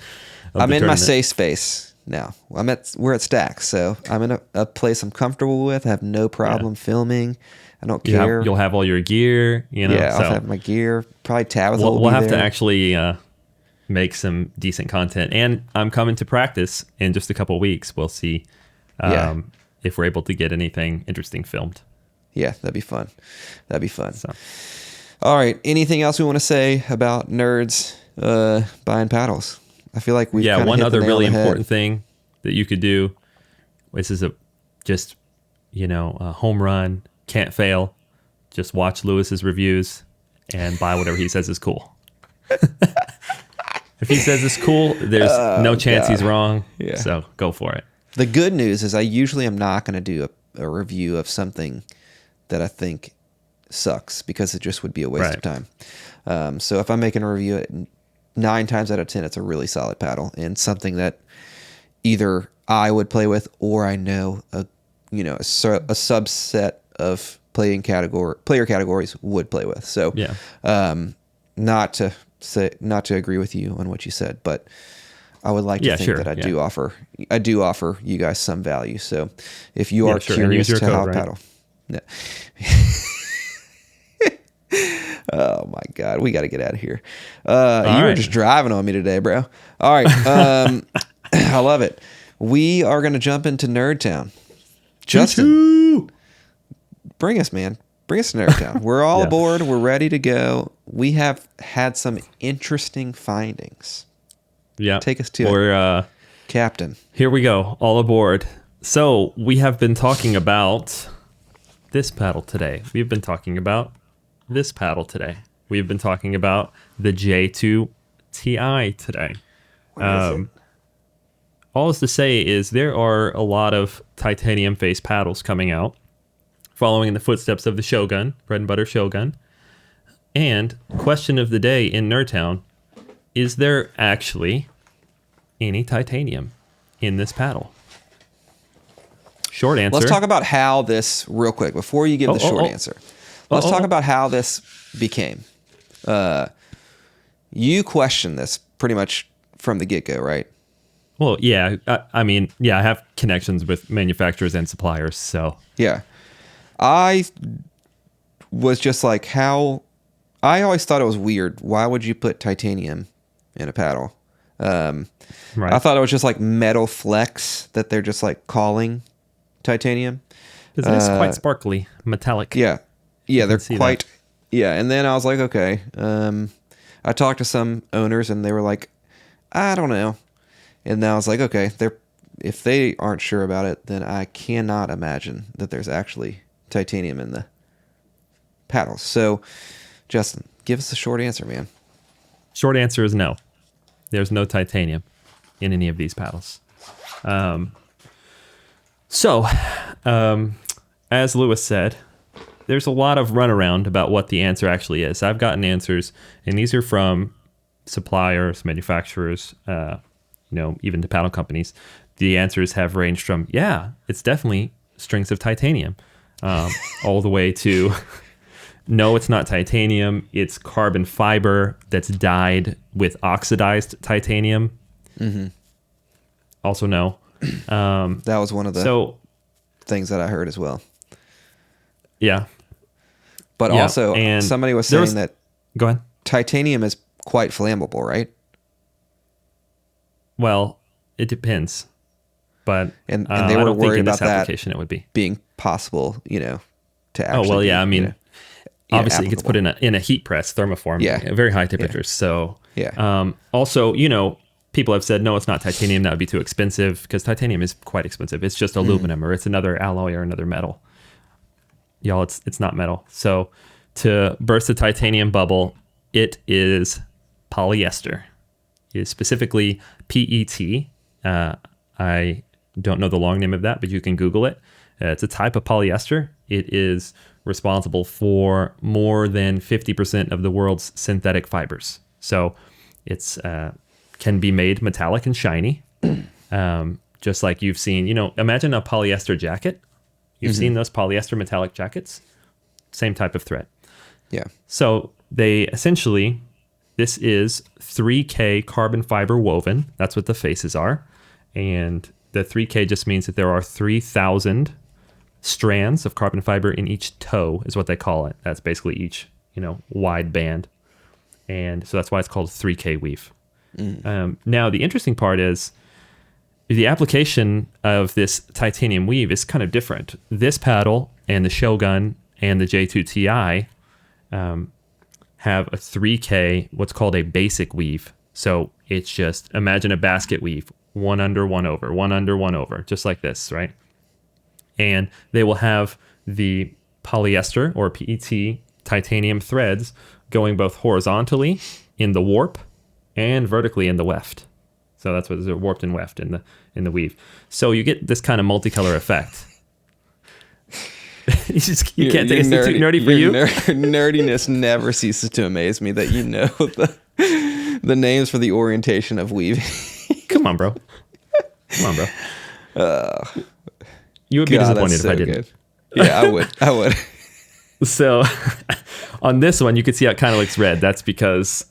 Speaker 1: I'm in my safe space now. We're at Stacks, so I'm in a place I'm comfortable with. I have no problem filming. I don't care.
Speaker 2: You'll have all your gear.
Speaker 1: Yeah, I'll have my gear. Probably Tabitha will be
Speaker 2: We'll have
Speaker 1: there.
Speaker 2: to actually make some decent content. And I'm coming to practice in just a couple of weeks. We'll see if we're able to get anything interesting filmed.
Speaker 1: Yeah, that'd be fun. So. All right. Anything else we want to say about nerds buying paddles? I feel like we've
Speaker 2: one
Speaker 1: hit
Speaker 2: other
Speaker 1: the nail
Speaker 2: really
Speaker 1: on the head.
Speaker 2: important thing that you could do. This is a home run, can't fail. Just watch Lewis's reviews and buy whatever he says is cool. If he says it's cool, there's no chance he's wrong. Yeah. So go for it.
Speaker 1: The good news is I usually am not going to do a review of something that I think sucks because it just would be a waste of time. So if I'm making a review, 9 times out of 10, it's a really solid paddle and something that either I would play with or I know a subset of player categories would play with. So not to agree with you on what you said, but I would like to think that I do offer you guys some value. So if you are curious to how paddle, no. Oh my God, we got to get out of here. Were just driving on me today, bro. All right. I love it. We are going to jump into NERDTOWN. Justin, bring us, man. Bring us to NERDTOWN. We're all aboard. We're ready to go. We have had some interesting findings.
Speaker 2: Yeah.
Speaker 1: Take us to it. Captain.
Speaker 2: Here we go. All aboard. So we have been talking about this paddle today. We've been talking about this paddle today. We've been talking about the J2 Ti today. All is to say is there are a lot of titanium face paddles coming out, following in the footsteps of the Shogun, bread and butter Shogun. And question of the day in NERDTOWN, is there actually any titanium in this paddle? Short answer.
Speaker 1: Let's talk about how this, real quick, before you give the short answer. Let's talk about how this became. You questioned this pretty much from the get-go, right?
Speaker 2: Well, yeah. I have connections with manufacturers and suppliers, so.
Speaker 1: Yeah. I was just like, I always thought it was weird. Why would you put titanium in a paddle? Right. I thought it was just like metal flex that they're just like calling titanium.
Speaker 2: It is quite sparkly, metallic.
Speaker 1: Yeah. Yeah, they're quite. That. Yeah, and then I was like, okay. I talked to some owners and they were like, I don't know. And then I was like, okay, if they aren't sure about it, then I cannot imagine that there's actually titanium in the paddles. So, Justin, give us a short answer, man.
Speaker 2: Short answer is no. There's no titanium in any of these paddles. As Lewis said, there's a lot of runaround about what the answer actually is. I've gotten answers, and these are from suppliers, manufacturers, even to paddle companies. The answers have ranged from, yeah, it's definitely strings of titanium. all the way to no, it's not titanium. It's carbon fiber that's dyed with oxidized titanium. Mm-hmm. Also, no.
Speaker 1: That was one of the things that I heard as well.
Speaker 2: Yeah.
Speaker 1: But also, and somebody was saying that
Speaker 2: go ahead.
Speaker 1: Titanium is quite flammable, right?
Speaker 2: Well, it depends. But
Speaker 1: and they were worried about that
Speaker 2: application it would be
Speaker 1: being possible, to actually.
Speaker 2: Oh, well, yeah. I mean, obviously it gets put in a heat press thermoform at very high temperatures. So, also, people have said, no, it's not titanium. That would be too expensive, because titanium is quite expensive. It's just aluminum or it's another alloy or another metal. Y'all, it's not metal. So to burst the titanium bubble, it is polyester. It is specifically PET. I don't know the long name of that, but you can Google it. It's a type of polyester. It is responsible for more than 50% of the world's synthetic fibers. So it's can be made metallic and shiny, just like you've seen. Imagine a polyester jacket. You've seen those polyester metallic jackets. Same type of thread.
Speaker 1: Yeah.
Speaker 2: So they essentially, this is 3K carbon fiber woven. That's what the faces are. And the 3K just means that there are 3,000 strands of carbon fiber in each toe, is what they call it. That's basically each, wide band. And so that's why it's called 3K weave. Now, the interesting part is the application of this titanium weave is kind of different. This paddle and the Shogun and the J2 Ti have a 3K, what's called a basic weave. So it's just, imagine a basket weave, one under, one over, one under, one over, just like this, right? And they will have the polyester or PET titanium threads going both horizontally in the warp and vertically in the weft. So that's what is warped and weft in the weave. So you get this kind of multicolor effect. you can't take it too nerdy for you.
Speaker 1: Nerdiness never ceases to amaze me that the names for the orientation of weaving.
Speaker 2: Come on, bro. You would be disappointed if I didn't.
Speaker 1: Good. Yeah, I would.
Speaker 2: So on this one, you can see how it kind of looks red. That's because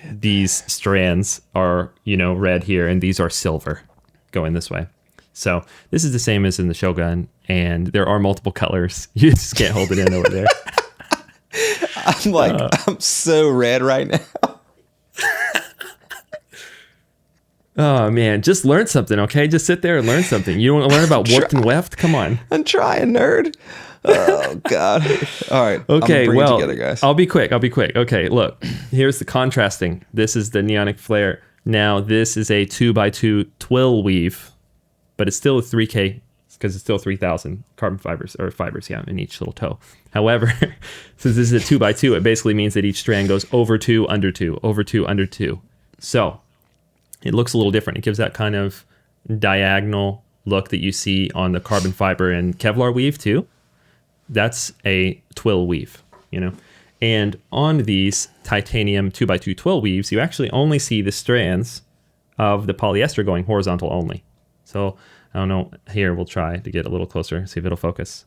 Speaker 2: these strands are, red here, and these are silver going this way. So this is the same as in the Shogun, and there are multiple colors. You just can't hold it in over there.
Speaker 1: I'm so red right now.
Speaker 2: Oh, man. Just learn something, okay? Just sit there and learn something. You don't want to learn about warped and weft? Come on.
Speaker 1: I'm trying, nerd. Oh, God. All right.
Speaker 2: Okay, well,
Speaker 1: together, guys.
Speaker 2: I'll be quick. Okay, look. Here's the contrasting. This is the neonic flare. Now, this is a 2x2 twill weave, but it's still a 3K because it's still 3,000 carbon fibers, in each little toe. However, since this is a 2x2, it basically means that each strand goes over 2, under 2, over 2, under 2. So it looks a little different. It gives that kind of diagonal look that you see on the carbon fiber and Kevlar weave too. That's a twill weave, And on these titanium 2x2 twill weaves, you actually only see the strands of the polyester going horizontal only. So I don't know. Here, we'll try to get a little closer, see if it'll focus.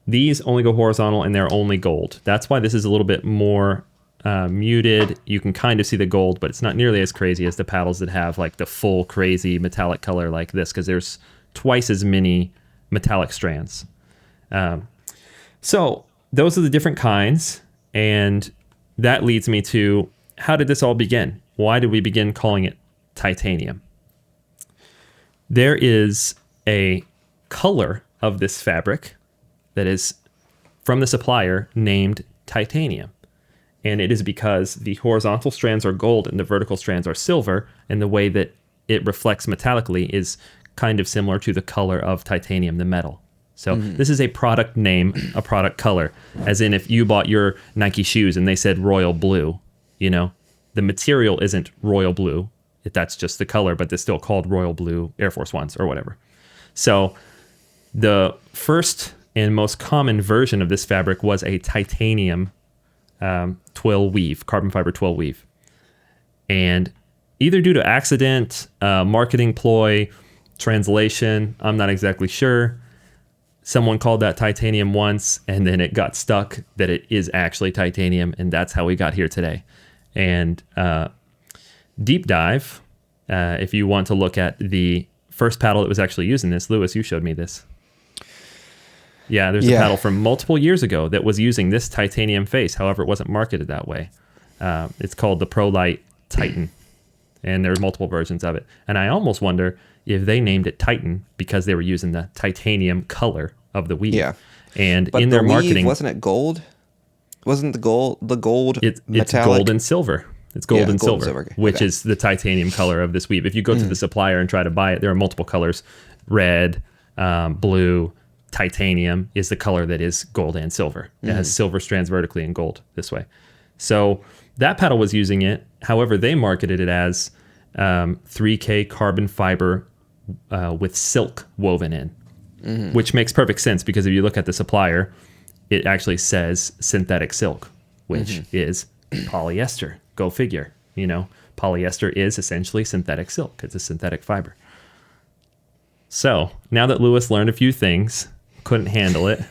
Speaker 2: These only go horizontal and they're only gold. That's why this is a little bit more muted. You can kind of see the gold, but it's not nearly as crazy as the paddles that have like the full crazy metallic color like this, because there's twice as many metallic strands. So those are the different kinds, and that leads me to, how did this all begin? Why did we begin calling it titanium? There is a color of this fabric that is from the supplier named titanium. And it is because the horizontal strands are gold and the vertical strands are silver, and the way that it reflects metallically is kind of similar to the color of titanium, the metal. So this is a product name, a product color, as in if you bought your Nike shoes and they said royal blue, the material isn't royal blue. That's just the color, but they're still called royal blue Air Force Ones or whatever. So the first and most common version of this fabric was a titanium twill weave, carbon fiber twill weave. And either due to accident, marketing ploy, translation, I'm not exactly sure, someone called that titanium once, and then it got stuck that it is actually titanium, and that's how we got here today. And deep dive, if you want to look at the first paddle that was actually using this, Lewis, you showed me this. Yeah, there's a paddle from multiple years ago that was using this titanium face. However, it wasn't marketed that way. It's called the ProLite Titan, and there's multiple versions of it. And I almost wonder if they named it Titan because they were using the titanium color of the weave. Yeah. And but in their marketing,
Speaker 1: wasn't it gold? Wasn't the gold metallic?
Speaker 2: It's gold and silver. It's gold and silver, which is the titanium color of this weave. If you go to the supplier and try to buy it, there are multiple colors. Red, blue, titanium is the color that is gold and silver. It has silver strands vertically and gold this way. So that paddle was using it. However, they marketed it as 3K carbon fiber with silk woven in, which makes perfect sense because if you look at the supplier, it actually says synthetic silk, which is polyester. Go figure. You know, polyester is essentially synthetic silk. It's a synthetic fiber. So now that Lewis learned a few things, couldn't handle it,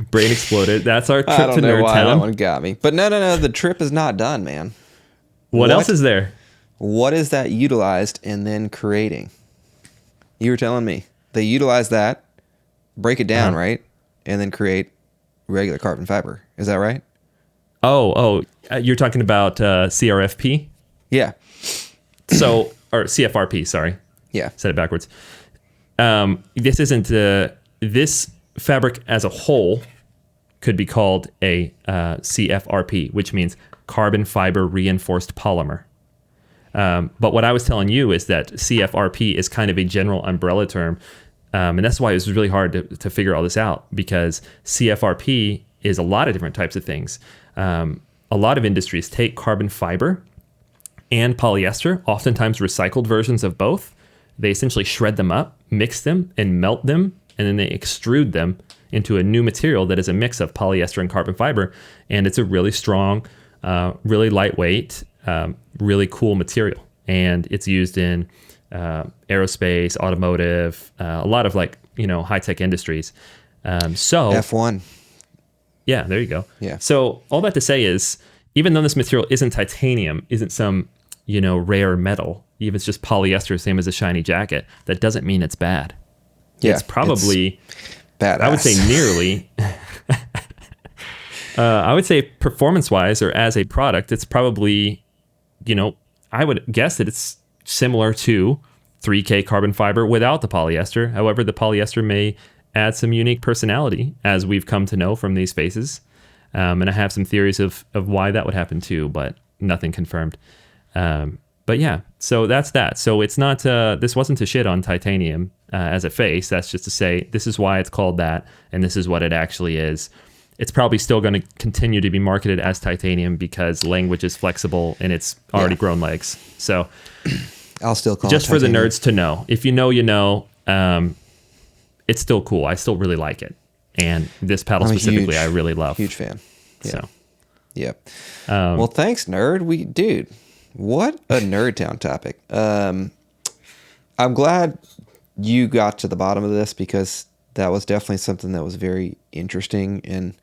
Speaker 2: brain exploded. That's our trip to NERDTOWN. I don't know why
Speaker 1: that one got me. But no. The trip is not done, man.
Speaker 2: What else is there?
Speaker 1: What is that utilized and then creating? You were telling me they utilize that, break it down, right? And then create regular carbon fiber. Is that right?
Speaker 2: Oh, you're talking about CRFP?
Speaker 1: Yeah.
Speaker 2: So, or CFRP, sorry.
Speaker 1: Yeah.
Speaker 2: Said it backwards. This isn't, this fabric as a whole could be called a CFRP, which means carbon fiber reinforced polymer. But what I was telling you is that CFRP is kind of a general umbrella term. And that's why it was really hard to figure all this out, because CFRP is a lot of different types of things. A lot of industries take carbon fiber and polyester, oftentimes recycled versions of both. They essentially shred them up, mix them, and melt them, and then they extrude them into a new material that is a mix of polyester and carbon fiber. And it's a really strong, really lightweight, really cool material. And it's used in aerospace, automotive, a lot of high-tech industries. So
Speaker 1: F1.
Speaker 2: Yeah, there you go.
Speaker 1: Yeah.
Speaker 2: So all that to say is, even though this material isn't titanium, isn't some, rare metal, even if it's just polyester, same as a shiny jacket, that doesn't mean it's bad. Yeah, it's probably
Speaker 1: badass.
Speaker 2: I would say nearly. I would say performance-wise or as a product, it's probably, I would guess that it's similar to 3K carbon fiber without the polyester. However, the polyester may add some unique personality, as we've come to know from these faces. And I have some theories of why that would happen too, but nothing confirmed. But yeah, so that's that. So it's not, this wasn't to shit on titanium as a face. That's just to say, this is why it's called that, and this is what it actually is. It's probably still going to continue to be marketed as titanium because language is flexible and it's already grown legs. So
Speaker 1: I'll still call
Speaker 2: just
Speaker 1: it
Speaker 2: for the nerds to know. If you know, you know. It's still cool. I still really like it. And this paddle specifically, I really love.
Speaker 1: Huge fan. Yeah.
Speaker 2: So,
Speaker 1: yep. Well, thanks, nerd. Dude, what a NERDTOWN topic. I'm glad you got to the bottom of this, because that was definitely something that was very interesting and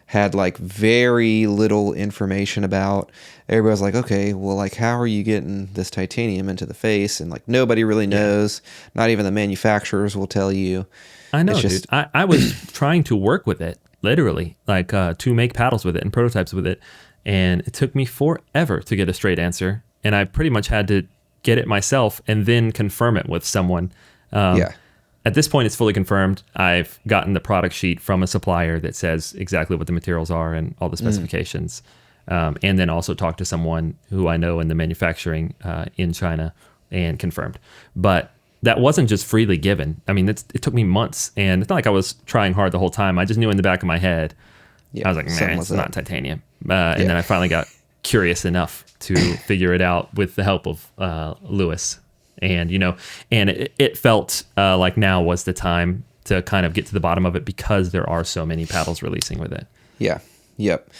Speaker 1: had very little information about. Everybody was like, okay, well, how are you getting this titanium into the face? And nobody really knows. Not even the manufacturers will tell you.
Speaker 2: I know, dude. I was trying to work with it, literally, to make paddles with it and prototypes with it. And it took me forever to get a straight answer. And I pretty much had to get it myself and then confirm it with someone. At this point, it's fully confirmed. I've gotten the product sheet from a supplier that says exactly what the materials are and all the specifications. And then also talked to someone who I know in the manufacturing in China and confirmed. But that wasn't just freely given. I mean, it took me months, and it's not like I was trying hard the whole time. I just knew in the back of my head, I was like, man, it's not titanium. And then I finally got curious enough to figure it out with the help of Lewis. And, it felt like now was the time to kind of get to the bottom of it, because there are so many paddles releasing with it.
Speaker 1: Yeah. Yep.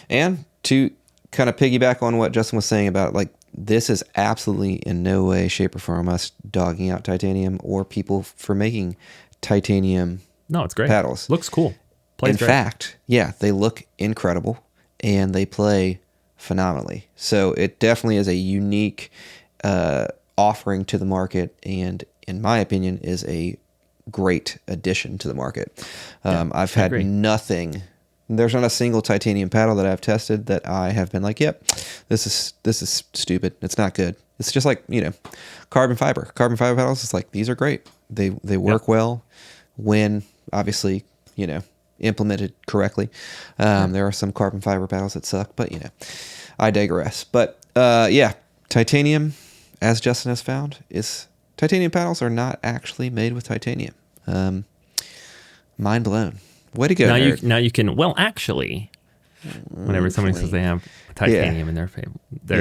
Speaker 1: And to kind of piggyback on what Justin was saying about this is absolutely in no way, shape, or form us dogging out titanium or people for making titanium
Speaker 2: No, it's great.
Speaker 1: Paddles.
Speaker 2: Looks cool. Plays
Speaker 1: In
Speaker 2: great.
Speaker 1: fact, yeah, they look incredible and they play phenomenally. So it definitely is a unique offering to the market, and in my opinion, is a great addition to the market. I've had nothing. There's not a single titanium paddle that I've tested that I have been like, yep, this is stupid. It's not good. It's just like, carbon fiber paddles. It's like, these are great. They work well when obviously, implemented correctly. There are some carbon fiber paddles that suck, but I digress. But titanium, as Justin has found, is titanium paddles are not actually made with titanium. Mind blown. Way to go, nerd.
Speaker 2: Now you can, well, actually, whenever somebody says they have titanium in their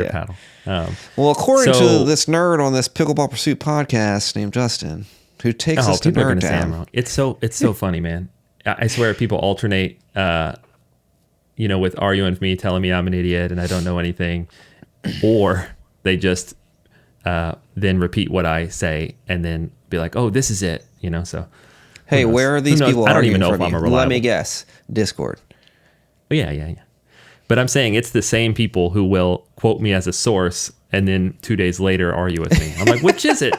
Speaker 2: paddle.
Speaker 1: Well, according to this nerd on this Pickleball Pursuit podcast named Justin, who takes us to NERDTOWN.
Speaker 2: It's so funny, man. I swear people alternate, with arguing with me, telling me I'm an idiot and I don't know anything, or they just then repeat what I say and then be like, oh, this is it, so.
Speaker 1: Hey, where are these people?
Speaker 2: I don't even know if I'm a reliable.
Speaker 1: Let me guess. Discord.
Speaker 2: Yeah. But I'm saying it's the same people who will quote me as a source and then 2 days later argue with me. I'm like, which is it?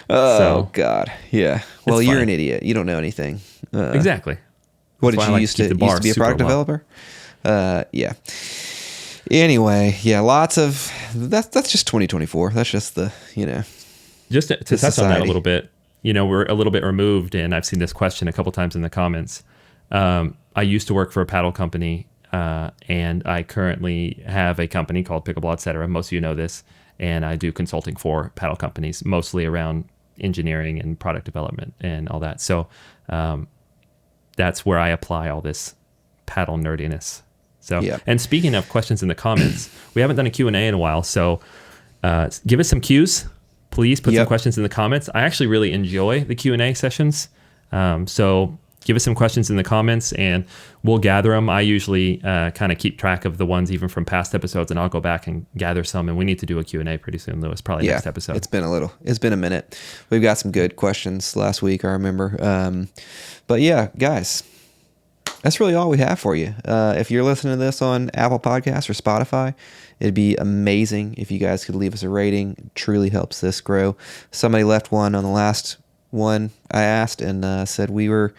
Speaker 1: Oh, God. Yeah. Well, you're an idiot. You don't know anything.
Speaker 2: Exactly.
Speaker 1: What did you used to be a product developer? Yeah. Anyway, lots of that's just 2024. That's just the,
Speaker 2: Just to touch society. On that a little bit. We're a little bit removed, and I've seen this question a couple times in the comments. I used to work for a paddle company, and I currently have a company called Pickleball, etc. Most of you know this, and I do consulting for paddle companies, mostly around engineering and product development and all that. So that's where I apply all this paddle nerdiness. So, And speaking of questions in the comments, we haven't done a Q&A in a while, so give us some cues. Please put some questions in the comments. I actually really enjoy the Q&A sessions. So give us some questions in the comments and we'll gather them. I usually kind of keep track of the ones even from past episodes, and I'll go back and gather some. And we need to do a Q&A pretty soon, Lewis, probably next episode.
Speaker 1: It's been a minute. We've got some good questions last week, I remember. But yeah, guys, that's really all we have for you. If you're listening to this on Apple Podcasts or Spotify, it'd be amazing if you guys could leave us a rating. It truly helps this grow. Somebody left one on the last one I asked and said we were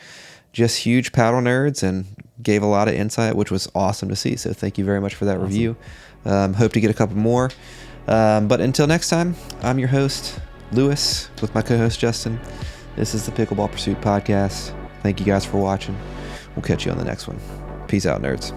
Speaker 1: just huge paddle nerds and gave a lot of insight, which was awesome to see. So thank you very much for that review. Hope to get a couple more. But until next time, I'm your host, Lewis, with my co-host, Justin. This is the Pickleball Pursuit podcast. Thank you guys for watching. We'll catch you on the next one. Peace out, nerds.